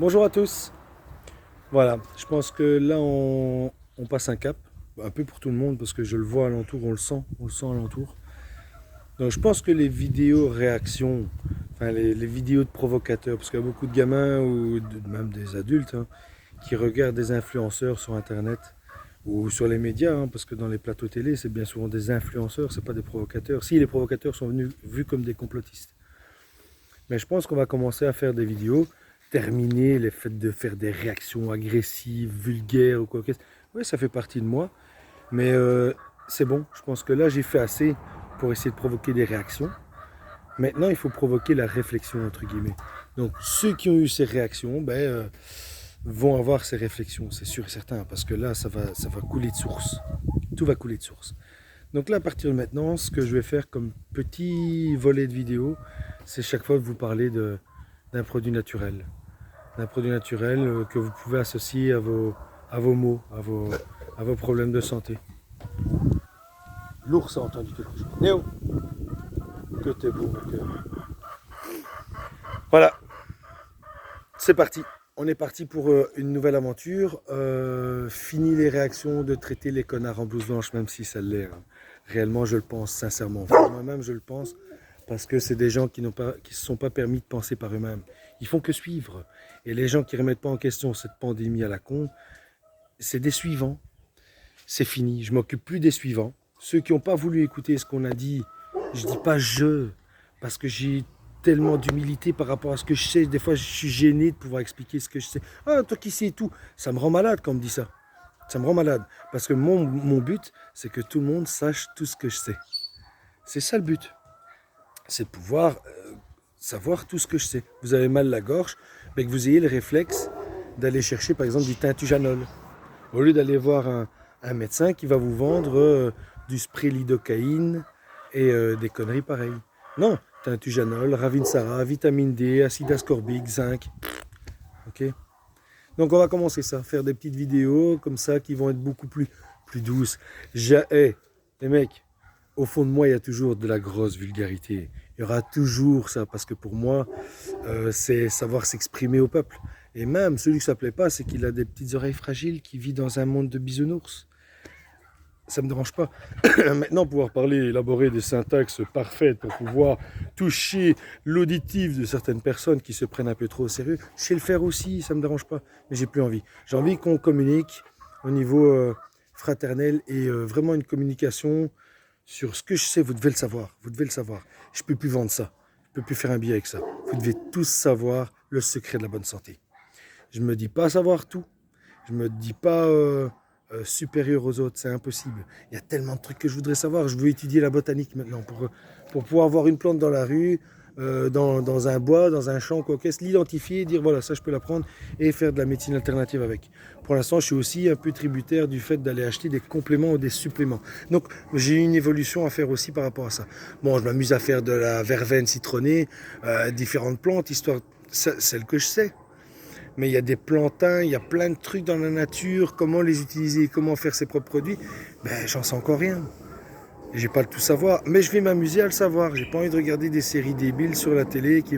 Bonjour à tous. Voilà, je pense que là on passe un cap, un peu pour tout le monde parce que je le vois alentour, on le sent alentour. Donc je pense que les vidéos réactions, enfin les vidéos de provocateurs, parce qu'il y a beaucoup de gamins ou même des adultes qui regardent des influenceurs sur internet ou sur les médias, parce que dans les plateaux télé c'est bien souvent des influenceurs, c'est pas des provocateurs. Si les provocateurs sont vus comme des complotistes. Mais je pense qu'on va commencer à faire des vidéos, terminer les faits de faire des réactions agressives, vulgaires ou quoi que ce soit. Oui, ça fait partie de moi, mais c'est bon. Je pense que là, j'ai fait assez pour essayer de provoquer des réactions. Maintenant, il faut provoquer la réflexion, entre guillemets. Donc, ceux qui ont eu ces réactions, vont avoir ces réflexions, c'est sûr et certain, parce que là, ça va couler de source. Tout va couler de source. Donc là, à partir de maintenant, ce que je vais faire comme petit volet de vidéo, c'est chaque fois de vous parler d'un produit naturel. D'un produit naturel que vous pouvez associer à vos maux, à vos problèmes de santé. L'ours a entendu quelque chose. Néo, que t'es beau, mon cœur. Voilà, c'est parti. On est parti pour une nouvelle aventure. Fini les réactions de traiter les connards en blouse blanche, même si ça l'est. Réellement, je le pense sincèrement. Moi-même, je le pense parce que c'est des gens qui ne se sont pas permis de penser par eux-mêmes. Ils font que suivre. Et les gens qui ne remettent pas en question cette pandémie à la con, c'est des suivants. C'est fini. Je m'occupe plus des suivants. Ceux qui n'ont pas voulu écouter ce qu'on a dit, je dis pas parce que j'ai tellement d'humilité par rapport à ce que je sais. Des fois, je suis gêné de pouvoir expliquer ce que je sais. Ah, toi qui sais tout. Ça me rend malade quand on me dit ça. Ça me rend malade. Parce que mon but, c'est que tout le monde sache tout ce que je sais. C'est ça le but. C'est de pouvoir savoir tout ce que je sais. Vous avez mal la gorge, mais que vous ayez le réflexe d'aller chercher par exemple du tintujanol. Au lieu d'aller voir un médecin qui va vous vendre du spray lidocaïne et des conneries pareilles. Non, tintujanol, ravinsara, vitamine D, acide ascorbique, zinc. Ok. Donc on va commencer ça, faire des petites vidéos comme ça qui vont être beaucoup plus douces. Les mecs, au fond de moi, il y a toujours de la grosse vulgarité. Il y aura toujours ça, parce que pour moi, c'est savoir s'exprimer au peuple. Et même, celui que ça ne plaît pas, c'est qu'il a des petites oreilles fragiles, qui vit dans un monde de bisounours. Ça ne me dérange pas. Maintenant, pouvoir parler, élaborer des syntaxes parfaites pour pouvoir toucher l'auditif de certaines personnes qui se prennent un peu trop au sérieux, je sais le faire aussi, ça ne me dérange pas. Mais j'ai plus envie. J'ai envie qu'on communique au niveau fraternel et vraiment une communication sur ce que je sais, vous devez le savoir. Vous devez le savoir. Je ne peux plus vendre ça. Je ne peux plus faire un billet avec ça. Vous devez tous savoir le secret de la bonne santé. Je ne me dis pas savoir tout. Je ne me dis pas supérieur aux autres. C'est impossible. Il y a tellement de trucs que je voudrais savoir. Je veux étudier la botanique maintenant pour pouvoir voir une plante dans la rue, dans un bois, dans un champ, quoi qu'est-ce, l'identifier, dire voilà, ça je peux l'apprendre et faire de la médecine alternative avec. Pour l'instant, je suis aussi un peu tributaire du fait d'aller acheter des compléments ou des suppléments. Donc, j'ai une évolution à faire aussi par rapport à ça. Bon, je m'amuse à faire de la verveine citronnée, différentes plantes, histoire, celles que je sais. Mais il y a des plantains, il y a plein de trucs dans la nature, comment les utiliser, comment faire ses propres produits. J'en sais encore rien. J'ai pas le tout savoir, mais je vais m'amuser à le savoir. J'ai pas envie de regarder des séries débiles sur la télé qui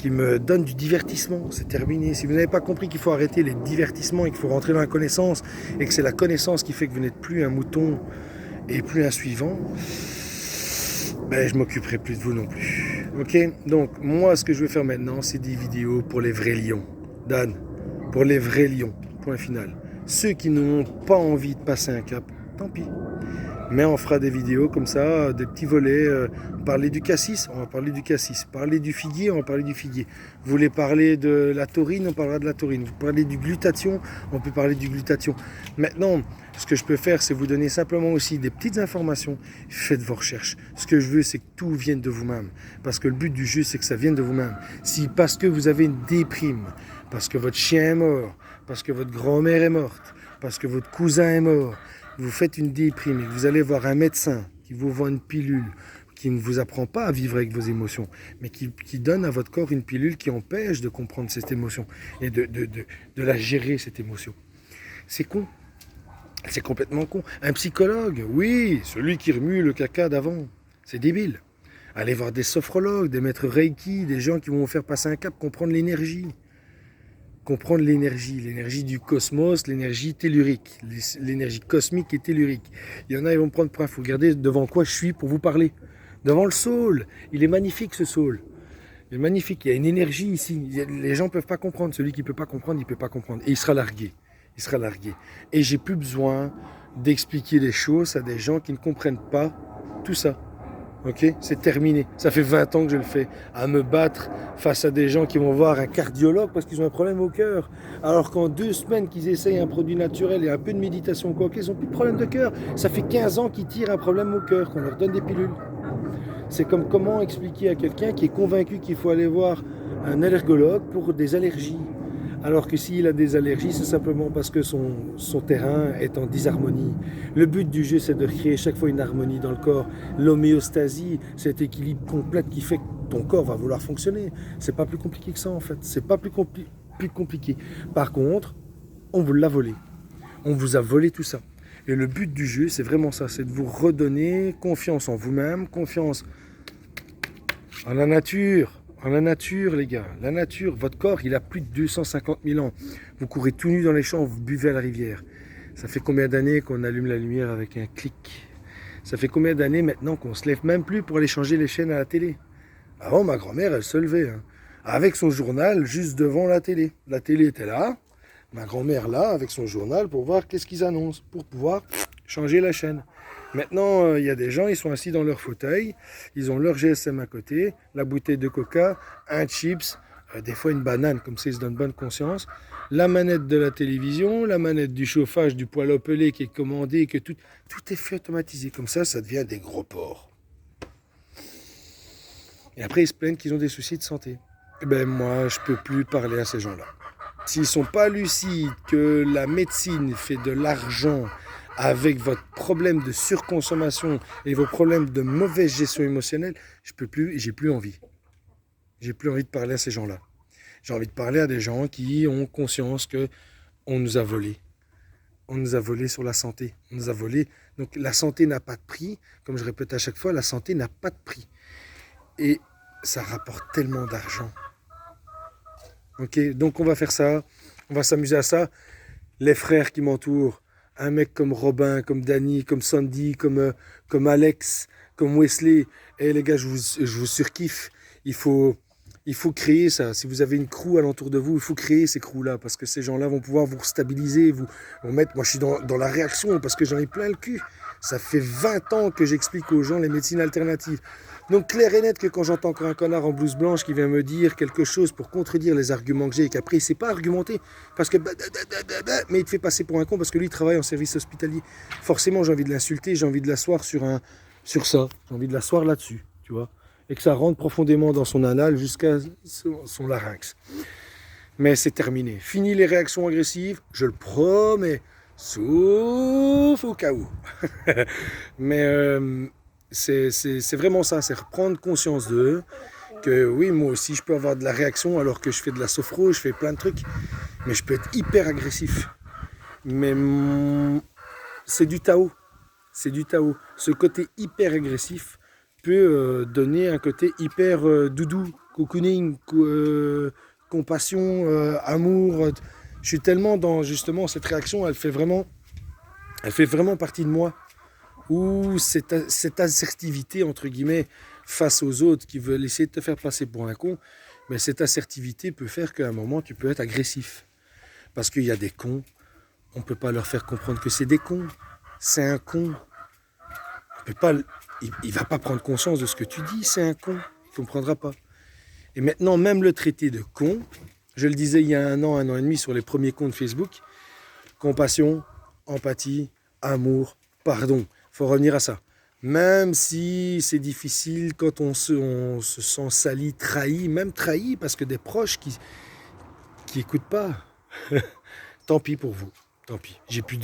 me donnent du divertissement. C'est terminé. Si vous n'avez pas compris qu'il faut arrêter les divertissements et qu'il faut rentrer dans la connaissance et que c'est la connaissance qui fait que vous n'êtes plus un mouton et plus un suivant, je m'occuperai plus de vous non plus. Ok. Donc moi, ce que je vais faire maintenant, c'est des vidéos pour les vrais lions. Dan, pour les vrais lions. Point final. Ceux qui n'ont pas envie de passer un cap, tant pis. Mais on fera des vidéos comme ça, des petits volets. Parler du cassis, on va parler du cassis. Parler du figuier, on va parler du figuier. Vous voulez parler de la taurine, on parlera de la taurine. Vous parlez du glutathion, on peut parler du glutathion. Maintenant, ce que je peux faire, c'est vous donner simplement aussi des petites informations. Faites vos recherches. Ce que je veux, c'est que tout vienne de vous-même. Parce que le but du jeu, c'est que ça vienne de vous-même. Si parce que vous avez une déprime, parce que votre chien est mort, parce que votre grand-mère est morte, parce que votre cousin est mort, vous faites une déprime et que vous allez voir un médecin qui vous vend une pilule qui ne vous apprend pas à vivre avec vos émotions, mais qui donne à votre corps une pilule qui empêche de comprendre cette émotion et de la gérer, cette émotion. C'est con. C'est complètement con. Un psychologue, oui, celui qui remue le caca d'avant. C'est débile. Allez voir des sophrologues, des maîtres Reiki, des gens qui vont vous faire passer un cap, comprendre l'énergie. comprendre l'énergie du cosmos, l'énergie tellurique, l'énergie cosmique et tellurique. Il y en a, ils vont me prendre pour un fou. Regardez devant quoi je suis pour vous parler. Devant le saule. Il est magnifique ce saule. Il est magnifique. Il y a une énergie ici. Les gens ne peuvent pas comprendre. Celui qui ne peut pas comprendre, il ne peut pas comprendre. Et il sera largué. Il sera largué. Et j'ai plus besoin d'expliquer les choses à des gens qui ne comprennent pas tout ça. Ok, c'est terminé. Ça fait 20 ans que je le fais. À me battre face à des gens qui vont voir un cardiologue parce qu'ils ont un problème au cœur. Alors qu'en 2 semaines qu'ils essayent un produit naturel et un peu de méditation, quoi, ils n'ont plus de problème de cœur. Ça fait 15 ans qu'ils tirent un problème au cœur, qu'on leur donne des pilules. C'est comme comment expliquer à quelqu'un qui est convaincu qu'il faut aller voir un allergologue pour des allergies. Alors que s'il a des allergies, c'est simplement parce que son terrain est en disharmonie. Le but du jeu, c'est de créer chaque fois une harmonie dans le corps. L'homéostasie, cet équilibre complet qui fait que ton corps va vouloir fonctionner. C'est pas plus compliqué que ça en fait. C'est pas plus compliqué. Par contre, on vous l'a volé. On vous a volé tout ça. Et le but du jeu, c'est vraiment ça. C'est de vous redonner confiance en vous-même, confiance en la nature. En la nature, les gars, la nature, votre corps, il a plus de 250 000 ans. Vous courez tout nu dans les champs, vous buvez à la rivière. Ça fait combien d'années qu'on allume la lumière avec un clic? Ça fait combien d'années maintenant qu'on se lève même plus pour aller changer les chaînes à la télé? Avant, ma grand-mère, elle se levait, hein, avec son journal juste devant la télé. La télé était là, ma grand-mère là, avec son journal pour voir qu'est-ce qu'ils annoncent, pour pouvoir changer la chaîne. Maintenant, il y a des gens, ils sont assis dans leur fauteuil, ils ont leur GSM à côté, la bouteille de coca, un chips, des fois une banane, comme ça ils se donnent bonne conscience, la manette de la télévision, la manette du chauffage, du poêle pelé qui est commandé, que tout est fait automatisé. Comme ça devient des gros porcs. Et après, ils se plaignent qu'ils ont des soucis de santé. Eh ben moi, je peux plus parler à ces gens-là. S'ils ne sont pas lucides que la médecine fait de l'argent avec votre problème de surconsommation et vos problèmes de mauvaise gestion émotionnelle, je peux plus, j'ai plus envie. J'ai plus envie de parler à ces gens-là. J'ai envie de parler à des gens qui ont conscience que on nous a volé. On nous a volé sur la santé. On nous a volé. Donc la santé n'a pas de prix. Comme je répète à chaque fois, la santé n'a pas de prix. Et ça rapporte tellement d'argent. Ok, donc on va faire ça. On va s'amuser à ça. Les frères qui m'entourent, un mec comme Robin, comme Danny, comme Sandy, comme Alex, comme Wesley. Eh les gars, je vous surkiffe. Il faut créer ça. Si vous avez une crew alentour de vous, il faut créer ces crews-là parce que ces gens-là vont pouvoir vous stabiliser, vous mettre. Moi, je suis dans la réaction parce que j'en ai plein le cul. Ça fait 20 ans que j'explique aux gens les médecines alternatives. Donc, clair et net que quand j'entends encore un connard en blouse blanche qui vient me dire quelque chose pour contredire les arguments que j'ai et qu'après il ne sait pas argumenter parce que mais il te fait passer pour un con parce que lui il travaille en service hospitalier. Forcément, j'ai envie de l'insulter, j'ai envie de l'asseoir sur ça, j'ai envie de l'asseoir là-dessus, tu vois, et que ça rentre profondément dans son anal jusqu'à son larynx. Mais c'est terminé. Fini les réactions agressives, je le promets, sauf au cas où. Mais c'est vraiment ça, c'est reprendre conscience d'eux, que oui, moi aussi je peux avoir de la réaction alors que je fais de la sophro, je fais plein de trucs, mais je peux être hyper agressif. Mais c'est du Tao, c'est du Tao. Ce côté hyper agressif peut donner un côté hyper doudou, cocooning, compassion, amour. Je suis tellement dans justement cette réaction, elle fait vraiment partie de moi. Ou cette assertivité, entre guillemets, face aux autres qui veulent essayer de te faire passer pour un con, mais cette assertivité peut faire qu'à un moment, tu peux être agressif. Parce qu'il y a des cons, on ne peut pas leur faire comprendre que c'est des cons. C'est un con. On peut pas, il ne va pas prendre conscience de ce que tu dis, c'est un con. Il ne comprendra pas. Et maintenant, même le traité de con, je le disais il y a un an et demi sur les premiers comptes Facebook, compassion, empathie, amour, pardon. Il faut revenir à ça. Même si c'est difficile quand on se sent sali, trahi, même trahi parce que des proches qui écoutent pas, tant pis pour vous. Tant pis. J'ai plus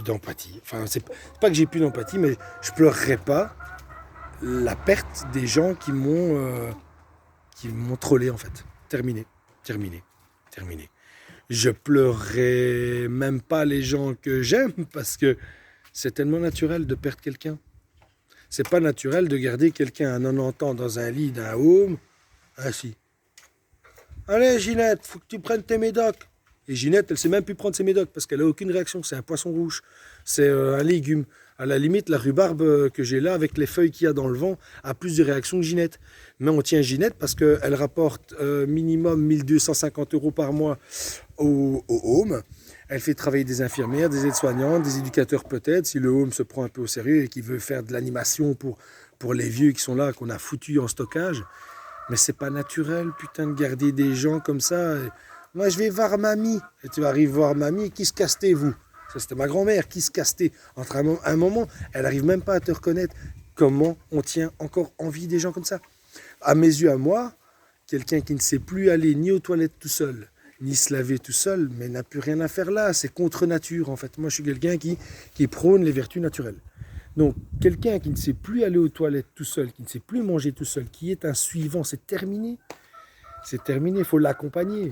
d'empathie. Enfin, c'est pas que j'ai plus d'empathie, mais je pleurerai pas la perte des gens qui m'ont trollé en fait. Terminé. Je pleurerai même pas les gens que j'aime parce que c'est tellement naturel de perdre quelqu'un. C'est pas naturel de garder quelqu'un à 90 ans dans un lit d'un home assis. Allez Ginette, faut que tu prennes tes médocs. Et Ginette, elle sait même plus prendre ses médocs parce qu'elle a aucune réaction. C'est un poisson rouge. C'est un légume. À la limite, la rhubarbe que j'ai là, avec les feuilles qu'il y a dans le vent, a plus de réaction que Ginette. Mais on tient Ginette parce qu'elle rapporte minimum 1250 € par mois au home. Elle fait travailler des infirmières, des aides-soignantes, des éducateurs peut-être, si le home se prend un peu au sérieux et qu'il veut faire de l'animation pour les vieux qui sont là, qu'on a foutus en stockage. Mais c'est pas naturel, putain, de garder des gens comme ça. Moi, je vais voir mamie. Et tu arrives voir mamie, qui se castait, vous? Ça, c'était ma grand-mère, qui se castait. Entre un moment, elle n'arrive même pas à te reconnaître. Comment on tient encore en vie des gens comme ça? À mes yeux, à moi, quelqu'un qui ne sait plus aller ni aux toilettes tout seul, ni se laver tout seul, mais n'a plus rien à faire là. C'est contre nature, en fait. Moi, je suis quelqu'un qui prône les vertus naturelles. Donc, quelqu'un qui ne sait plus aller aux toilettes tout seul, qui ne sait plus manger tout seul, qui est un suivant, c'est terminé. C'est terminé, il faut l'accompagner.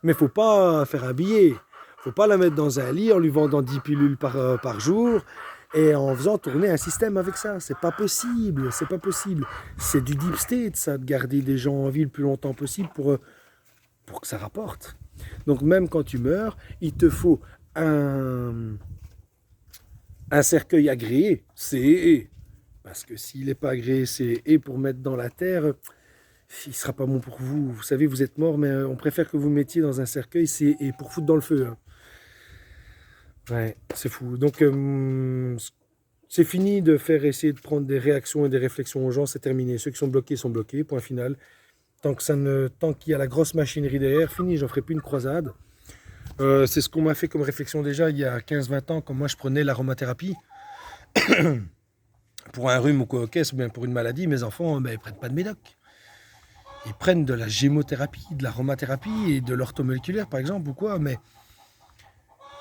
Mais il ne faut pas faire habiller. Il ne faut pas la mettre dans un lit en lui vendant 10 pilules par jour et en faisant tourner un système avec ça. C'est pas possible, c'est pas possible. C'est du deep state, ça, de garder des gens en vie le plus longtemps possible pour que ça rapporte. Donc même quand tu meurs, il te faut un cercueil agréé, CE. Parce que s'il n'est pas agréé CE pour mettre dans la terre, il ne sera pas bon pour vous. Vous savez, vous êtes mort, mais on préfère que vous mettiez dans un cercueil CE pour foutre dans le feu. Hein. Ouais, c'est fou. Donc, c'est fini de faire essayer de prendre des réactions et des réflexions aux gens, c'est terminé. Ceux qui sont bloqués, point final. Tant qu'il y a la grosse machinerie derrière, fini, j'en ferai plus une croisade. C'est ce qu'on m'a fait comme réflexion déjà il y a 15-20 ans, quand moi je prenais l'aromathérapie. Pour un rhume ou quoi, ok, ou bien pour une maladie, mes enfants, ben, ils ne prennent pas de médoc. Ils prennent de la gémothérapie, de l'aromathérapie et de l'orthomoléculaire par exemple, ou quoi, mais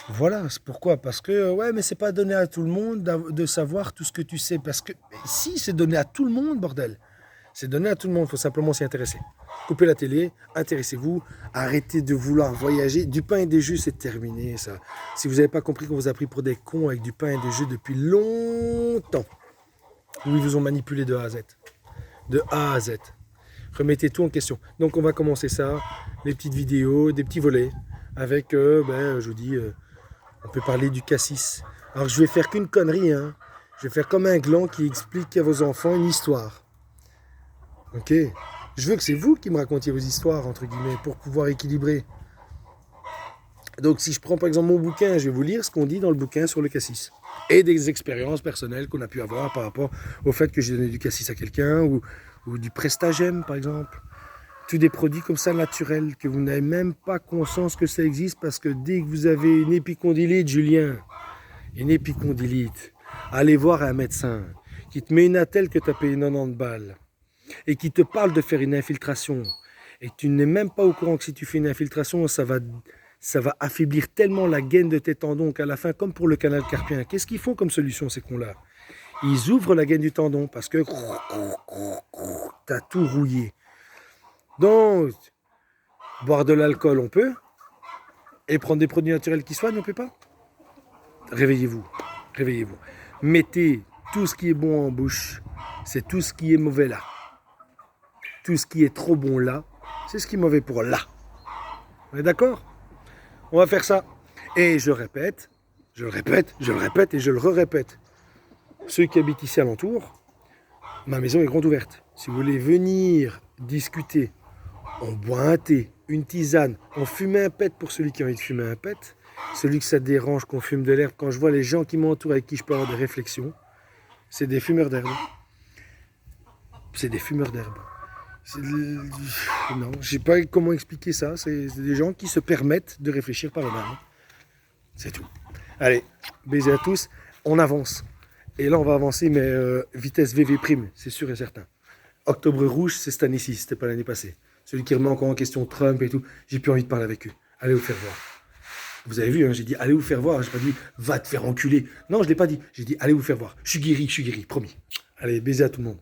voilà, c'est pourquoi? Parce que, ouais, mais c'est pas donné à tout le monde de savoir tout ce que tu sais. Parce que, si, c'est donné à tout le monde, bordel. C'est donné à tout le monde, il faut simplement s'y intéresser. Coupez la télé, intéressez-vous, arrêtez de vouloir voyager. Du pain et des jus, c'est terminé, ça. Si vous n'avez pas compris qu'on vous a pris pour des cons avec du pain et des jus depuis longtemps, où ils vous ont manipulé de A à Z. De A à Z. Remettez tout en question. Donc, on va commencer ça, les petites vidéos, des petits volets, avec, je vous dis... on peut parler du cassis. Alors je vais faire qu'une connerie, hein. Je vais faire comme un gland qui explique à vos enfants une histoire. Ok? Je veux que c'est vous qui me racontiez vos histoires, entre guillemets, pour pouvoir équilibrer. Donc si je prends par exemple mon bouquin, je vais vous lire ce qu'on dit dans le bouquin sur le cassis. Et des expériences personnelles qu'on a pu avoir par rapport au fait que j'ai donné du cassis à quelqu'un, ou du prestagème par exemple. Tous des produits comme ça naturels, que vous n'avez même pas conscience que ça existe, parce que dès que vous avez une épicondylite, Julien, une épicondylite, allez voir un médecin qui te met une attelle que tu as payé 90 balles et qui te parle de faire une infiltration et tu n'es même pas au courant que si tu fais une infiltration, ça va affaiblir tellement la gaine de tes tendons qu'à la fin, comme pour le canal carpien, qu'est-ce qu'ils font comme solution ces cons-là? Ils ouvrent la gaine du tendon parce que tu as tout rouillé. Donc, boire de l'alcool, on peut. Et prendre des produits naturels qui soignent, on ne peut pas. Réveillez-vous. Réveillez-vous. Mettez tout ce qui est bon en bouche. C'est tout ce qui est mauvais là. Tout ce qui est trop bon là, c'est ce qui est mauvais pour là. On est d'accord? On va faire ça. Et je répète, je le répète et je le re-répète. Ceux qui habitent ici alentour, ma maison est grande ouverte. Si vous voulez venir discuter, on boit un thé, une tisane, on fume un pet pour celui qui a envie de fumer un pet, celui que ça dérange qu'on fume de l'herbe. Quand je vois les gens qui m'entourent avec qui je peux avoir des réflexions, c'est des fumeurs d'herbe. C'est des fumeurs d'herbe. Non, je sais pas comment expliquer ça. C'est des gens qui se permettent de réfléchir par eux-mêmes. C'est tout. Allez, baiser à tous. On avance. Et là, on va avancer, mais vitesse VV prime, c'est sûr et certain. Octobre rouge, c'est cette année-ci, c'était pas l'année passée. Celui qui remet encore en question Trump et tout, j'ai plus envie de parler avec eux. Allez vous faire voir. Vous avez vu, hein, j'ai dit allez vous faire voir. J'ai pas dit va te faire enculer. Non, je l'ai pas dit. J'ai dit allez vous faire voir. Je suis guéri, promis. Allez, baiser à tout le monde.